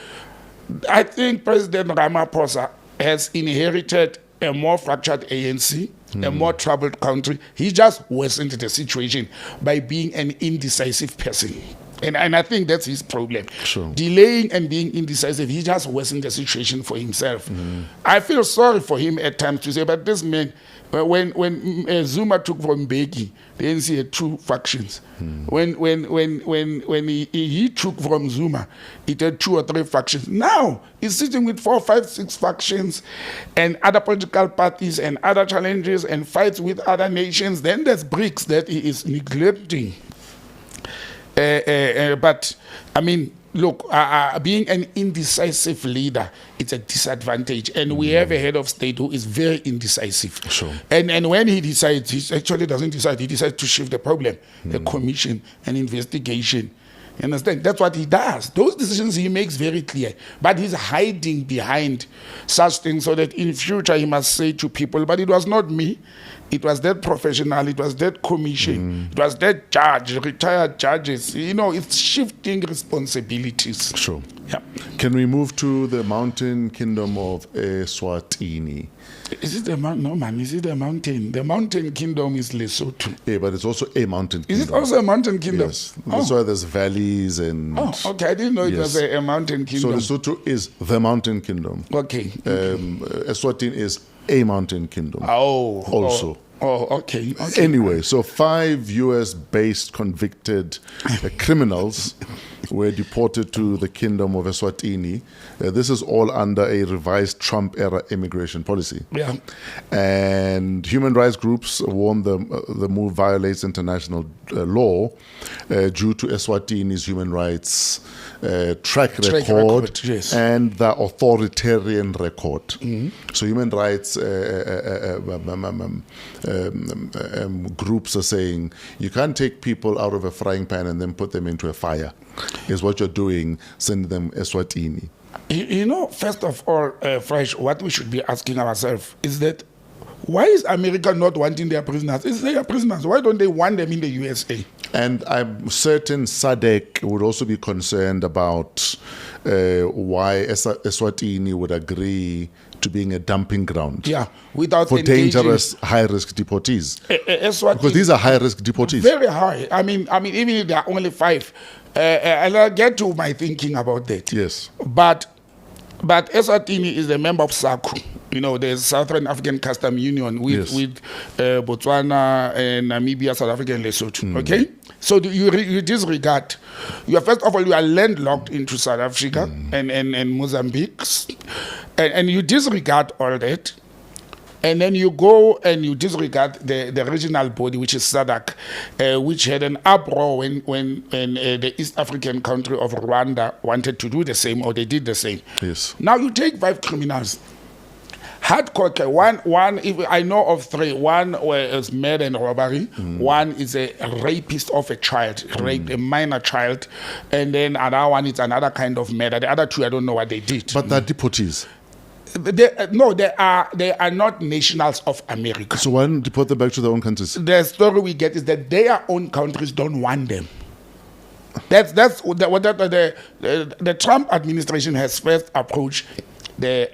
I think President Ramaphosa has inherited a more fractured ANC, a more troubled country. He just worsened the situation by being an indecisive person. And I think that's his problem. Sure. Delaying and being indecisive, he just worsened the situation for himself. I feel sorry for him at times to say, but this man, when Zuma took from Mbeki, the ANC had 2 factions. When he took from Zuma, it had 2 or 3 factions. Now he's sitting with 4, 5, 6 factions and other political parties and other challenges and fights with other nations. Then there's BRICS that he is neglecting. But look, being an indecisive leader, it's a disadvantage. And we have a head of state who is very indecisive. Sure. And when he decides, he actually doesn't decide. He decides to shift the problem, the commission, and investigation. You understand? That's what he does. Those decisions he makes very clear. But he's hiding behind such things so that in future he must say to people, but it was not me. It was that professional, it was that commission, it was that judge, retired judges. It's shifting responsibilities. Sure. Yeah. Can we move to the mountain kingdom of Eswatini? Is it the mountain? No, man. Is it the mountain? The mountain kingdom is Lesotho. Yeah, but it's also a mountain kingdom. Is it also a mountain kingdom? Yes. That's why there's valleys and... Oh, okay. I didn't know it was a mountain kingdom. So Lesotho is the mountain kingdom. Okay. Eswatini is a mountain kingdom. Oh. Also. Okay. Anyway, so 5 US-based convicted criminals were deported to the Kingdom of Eswatini. This is all under a revised Trump-era immigration policy. Yeah. And human rights groups warn the move violates international law due to Eswatini's human rights track record yes. and the authoritarian record. So human rights groups are saying you can't take people out of a frying pan and then put them into a fire, is what you're doing, send them Eswatini. You know, first of all, Fresh, what we should be asking ourselves is that why is America not wanting their prisoners? It's their prisoners. Why don't they want them in the USA? And I'm certain SADC would also be concerned about why Eswatini would agree to being a dumping ground without for dangerous high-risk deportees. Because these are high-risk deportees. Very high. I mean, even if there are only 5, and I'll get to my thinking about that. Yes. But Eswatini is a member of SACU. You know, the Southern African Custom Union with Botswana and Namibia, South Africa, and Lesotho. Okay, so you disregard. First of all, you are landlocked into South Africa and Mozambique, and you disregard all that. And then you go and you disregard the regional body, which is SADC, which had an uproar when the East African country of Rwanda wanted to do the same, or they did the same. Yes. Now you take 5 criminals. Hardcore. One. If I know of 3. One is murder and robbery. One is a rapist of a child, raped a minor child, and then another one is another kind of murder. The other 2, I don't know what they did. But they're deportees. They are not nationals of America. So why don't deport them back to their own countries? The story we get is that their own countries don't want them. That's what the Trump administration has first approached their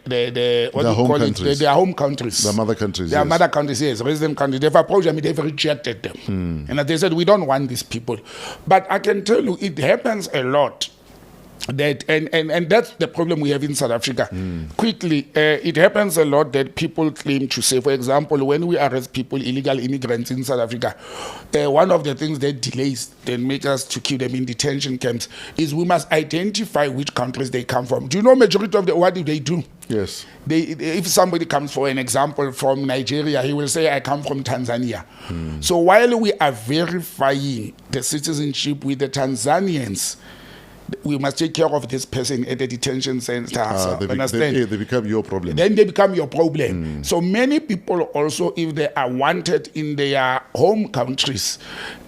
home countries. Their home countries. Their mother countries. Their mother countries, yes, resident countries. They've approached them, they've rejected them. And they said, we don't want these people. But I can tell you, it happens a lot. That and that's the problem we have in South Africa. Quickly, it happens a lot that people claim to say, for example, when we arrest people, illegal immigrants in South Africa, one of the things that delays and make us to keep them in detention camps is we must identify which countries they come from. Do you know majority of what do they do? Yes. If somebody comes, for an example, from Nigeria, he will say, I come from Tanzania. So while we are verifying the citizenship with the Tanzanians, we must take care of this person at the detention center. They become your problem. Then they become your problem. So many people also, if they are wanted in their home countries,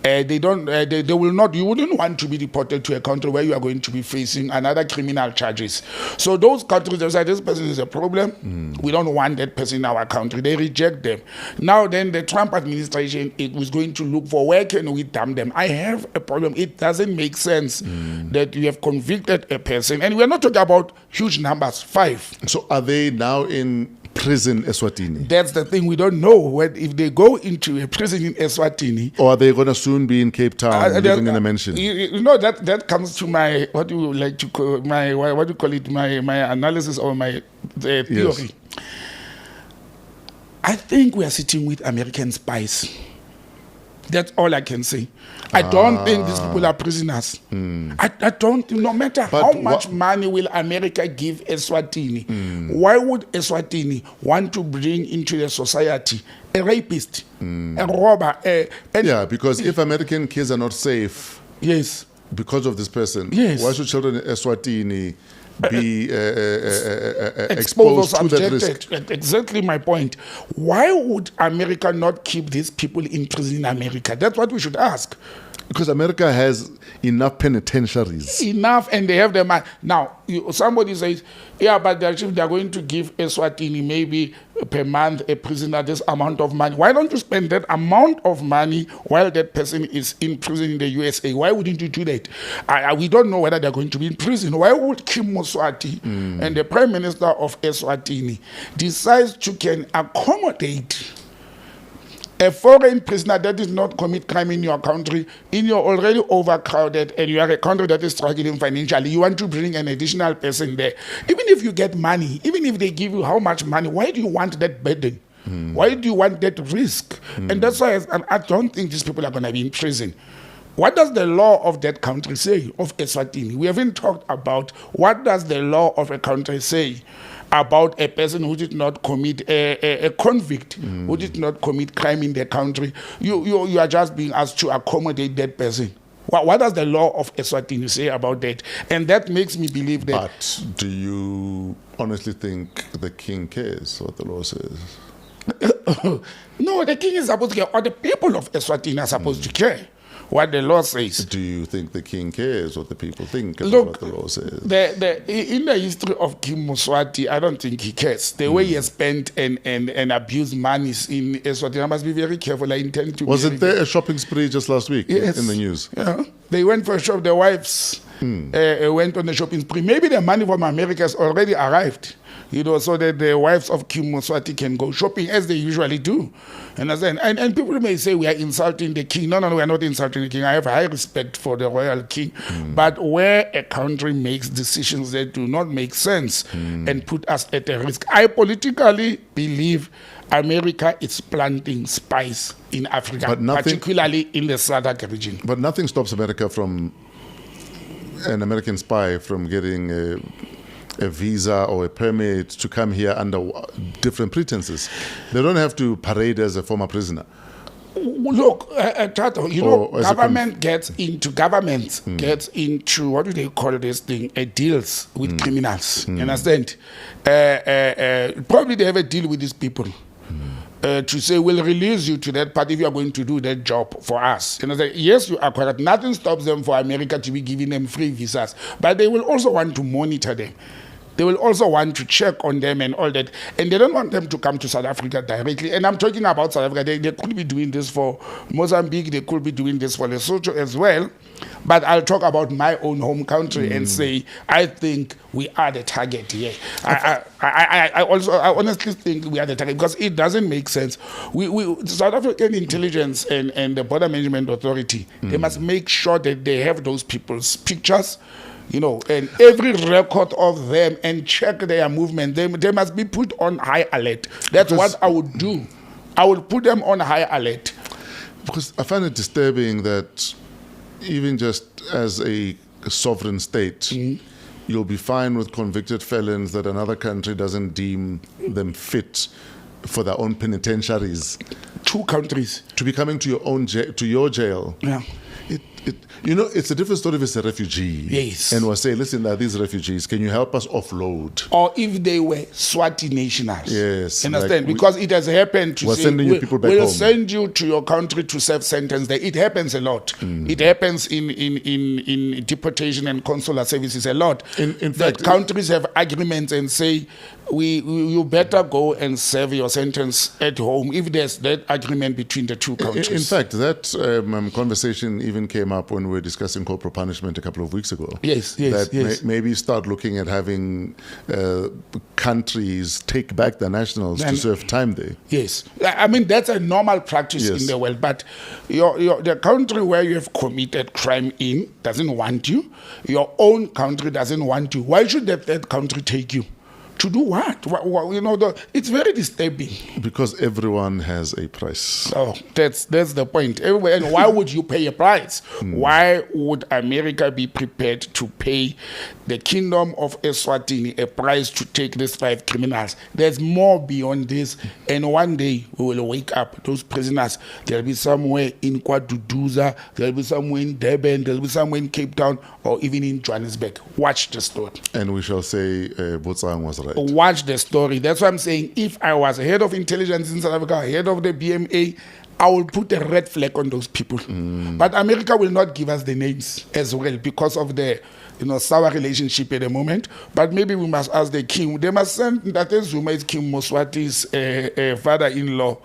they will not. You wouldn't want to be deported to a country where you are going to be facing another criminal charges. So those countries, they say this person is a problem. We don't want that person in our country. They reject them. Now then, the Trump administration was going to look for where can we dump them. I have a problem. It doesn't make sense that you have convicted a person, and we're not talking about huge numbers, 5. So are they now in prison Eswatini? That's the thing, we don't know if they go into a prison in Eswatini, or are they going to soon be in Cape Town living in a mansion? You know, that comes to my what do you like to call my what do you call it, my analysis or my theory. Yes. I think we are sitting with American spies. That's all I can say. I don't think these people are prisoners. I don't, no matter how much money will America give Eswatini, why would Eswatini want to bring into the society a rapist, a robber? Because if American kids are not safe because of this person, why should children in Eswatini be exposed to that risk? Exactly my point. Why would America not keep these people in prison in America? That's what we should ask. Because America has enough penitentiaries. Enough, and they have the money. Now, somebody says, but they're going to give Eswatini maybe per month a prisoner this amount of money. Why don't you spend that amount of money while that person is in prison in the USA? Why wouldn't you do that? We don't know whether they're going to be in prison. Why would Kim Mswati and the Prime Minister of Eswatini decides to can accommodate a foreign prisoner that did not commit crime in your country, in your already overcrowded, and you are a country that is struggling financially, you want to bring an additional person there. Even if you get money, even if they give you how much money, why do you want that burden? Why do you want that risk? And that's why I don't think these people are going to be in prison. What does the law of that country say, of Eswatini? We haven't talked about what does the law of a country say about a person who did not commit a convict, who did not commit crime in the country. You are just being asked to accommodate that person. What does the law of Eswatini say about that? And that makes me believe that. But do you honestly think the king cares what the law says? No, the king is supposed to care, or the people of Eswatini are supposed to care what the law says. Do you think the king cares what the people think about Look, what the law says? In the history of King Mswati, I don't think he cares. The way he has spent and abused monies in Eswatini, I must be very careful. I intend to. Wasn't there a shopping spree just last week in the news? Yeah. They went for a shop. The wives went on the shopping spree. Maybe the money from America has already arrived, so that the wives of King Mswati can go shopping as they usually do. And people may say we are insulting the king. No, we are not insulting the king. I have high respect for the royal king. But where a country makes decisions that do not make sense and put us at a risk, I politically believe America is planting spies in Africa, particularly in the SADC region. But nothing stops America from an American spy from getting a visa or a permit to come here under different pretenses. They don't have to parade as a former prisoner. Look, Tato, government gets into what do they call this thing? Deals with criminals. You understand? Probably they have a deal with these people. To say we'll release you to that part if you are going to do that job for us. Yes, you are correct. Nothing stops them for America to be giving them free visas, but they will also want to monitor them. They will also want to check on them and all that. And they don't want them to come to South Africa directly. And I'm talking about South Africa. They could be doing this for Mozambique. They could be doing this for Lesotho as well. But I'll talk about my own home country and say, I think we are the target here. I honestly think we are the target because it doesn't make sense. South African intelligence and the Border Management Authority, they must make sure that they have those people's pictures, and every record of them and check their movement. They must be put on high alert. That's what I would do. I would put them on high alert. Because I find it disturbing that even just as a sovereign state, you'll be fine with convicted felons that another country doesn't deem them fit for their own penitentiaries. Two countries. To be coming to your own to your jail. Yeah. It's a different story if it's a refugee. Yes. And we'll say, listen, these refugees, can you help us offload? Or if they were Swati nationals. Yes. Understand? Because it has happened to we're say, sending you people back we'll home. send you to your country to serve sentence there. It happens a lot. It happens in deportation and consular services a lot. In fact, countries have agreements and say, you better go and serve your sentence at home if there's that agreement between the two countries. In fact, that conversation even came up when we were discussing corporal punishment a couple of weeks ago. Yes. Maybe start looking at having countries take back their nationals to serve time there. Yes. I mean, that's a normal practice in the world, but the country where you have committed crime in doesn't want you. Your own country doesn't want you. Why should that third country take you? To do what? It's very disturbing. Because everyone has a price. Oh, that's the point. Everywhere. And why would you pay a price? Why would America be prepared to pay the Kingdom of Eswatini a price to take these 5 criminals? There's more beyond this. And one day we will wake up. Those prisoners, they'll be somewhere in KwaDuduza, they'll be somewhere in Durban, they'll be somewhere in Cape Town, or even in Johannesburg. Watch the story. And we shall say Botsang was right. Watch the story. That's what I'm saying. If I was head of intelligence in South Africa, head of the BMA, I will put a red flag on those people. But America will not give us the names as well because of the sour relationship at the moment. But maybe we must ask the king. They must send that Zuma is King Mswati's father-in-law,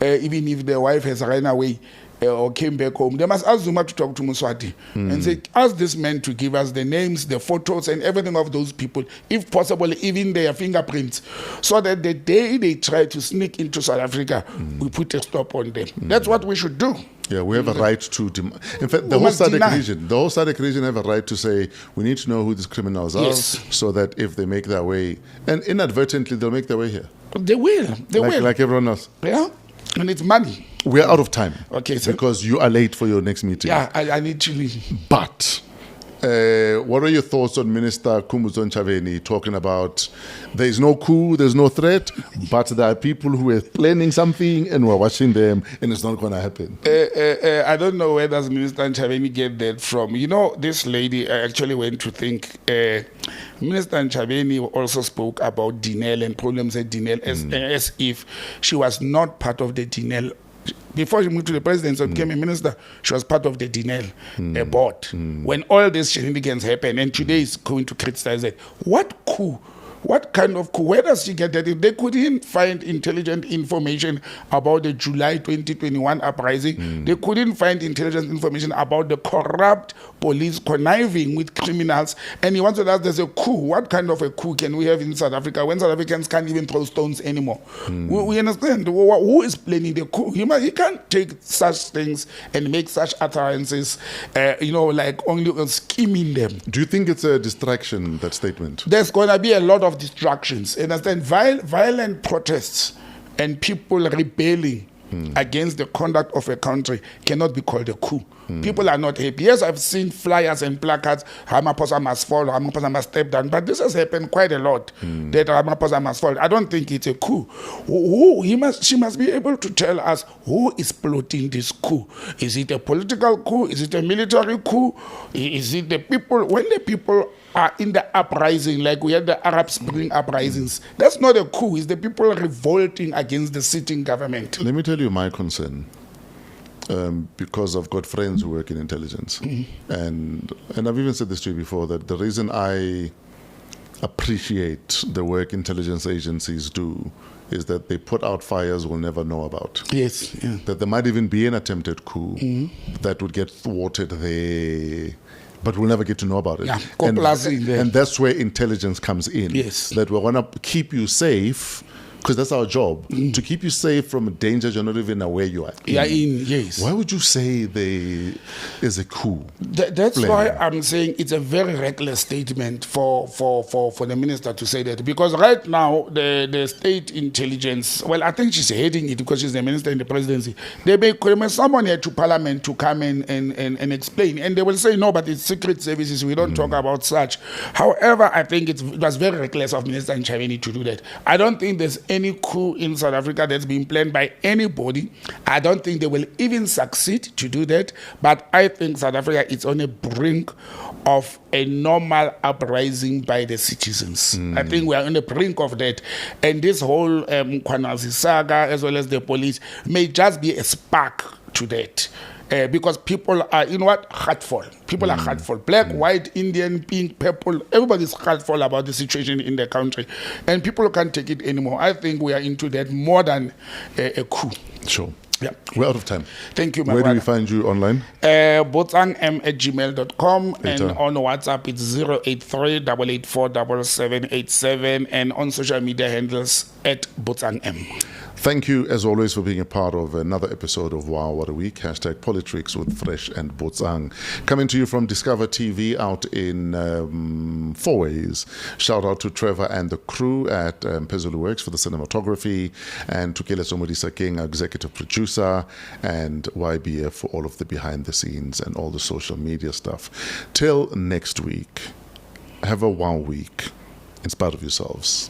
even if the wife has run away. or came back home, they must ask Zuma to talk to Mswati and say, ask this man to give us the names, the photos, and everything of those people, if possible, even their fingerprints, so that the day they try to sneak into South Africa, we put a stop on them. That's what we should do. Yeah, we have a right to. In fact, the whole SADC region have a right to say we need to know who these criminals are, so that if they make their way, and inadvertently they'll make their way here. They will. They will. Like everyone else. Yeah, and it's money. We are out of time. Okay, sir. Because you are late for your next meeting. Yeah, I need to leave. But what are your thoughts on Minister Nchaveni talking about there is no coup, there's no threat, but there are people who are planning something and we're watching them and it's not going to happen? I don't know where does Minister Nchaveni get that from. You know, this lady, I actually went to think, Minister Nchaveni also spoke about Dinel and problems at Dinel as if she was not part of the Dinel. Before she moved to the presidency and became a minister, she was part of the Dinel board. When all these shenanigans happened, and today is going to criticize it. What coup? What kind of coup? Where does she get that? If they couldn't find intelligent information about the July 2021 uprising, they couldn't find intelligent information about the corrupt police conniving with criminals, and he wants to ask, there's a coup. What kind of a coup can we have in South Africa when South Africans can't even throw stones anymore? We understand. Who is planning the coup? He can't take such things and make such utterances, like only scheming them. Do you think it's a distraction, that statement? There's going to be a lot of distractions. Understand? Violent protests and people rebelling against the conduct of a country cannot be called a coup. People are not happy. Yes, I've seen flyers and placards, Ramaphosa must fall, Ramaphosa must step down, but this has happened quite a lot, that Ramaphosa must fall. I don't think it's a coup. She must be able to tell us who is plotting this coup. Is it a political coup? Is it a military coup? Is it the people? When the people are in the uprising, like we had the Arab Spring uprisings, that's not a coup. It's the people revolting against the sitting government. Let me tell you my concern. Because I've got friends who work in intelligence. And I've even said this to you before, that the reason I appreciate the work intelligence agencies do is that they put out fires we'll never know about. Yes. Yeah. That there might even be an attempted coup that would get thwarted there, but we'll never get to know about it. Yeah, and that's where intelligence comes in. Yes. That we want to keep you safe, because that's our job, to keep you safe from dangers you're not even aware you are in. Yes. Why would you say there is a coup? That's why I'm saying it's a very reckless statement for the minister to say that, because right now the state intelligence, well, I think she's heading it because she's the minister in the presidency. They may someone here to parliament to come and explain, and they will say no, but it's secret services, we don't talk about such. However, I think it was very reckless of Minister Nchaveni to do that. I don't think there's any coup in South Africa that's been planned by anybody. I don't think they will even succeed to do that, but I think South Africa is on the brink of a normal uprising by the citizens. I think we are on the brink of that, and this whole Kwanazi saga, as well as the police, may just be a spark to that. Because people are, heartful. People are heartful. Black, white, Indian, pink, purple, everybody's heartful about the situation in the country. And people can't take it anymore. I think we are into that more than a coup. Sure. Yeah. We're out of time. Thank you, my Where brother. do we find you online? botsangm@gmail.com, and on WhatsApp it's 083-884-7787, and on social media handles @botsangm. Thank you, as always, for being a part of another episode of Wow What a Week, #PoliTricks with Fresh and Botsang. Coming to you from Discover TV out in 4 ways. Shout out to Trevor and the crew at Pezulu Works for the cinematography, and to Kele Somodisa King, our executive producer, and YBF for all of the behind the scenes and all the social media stuff. Till next week, have a wow week in spite of yourselves.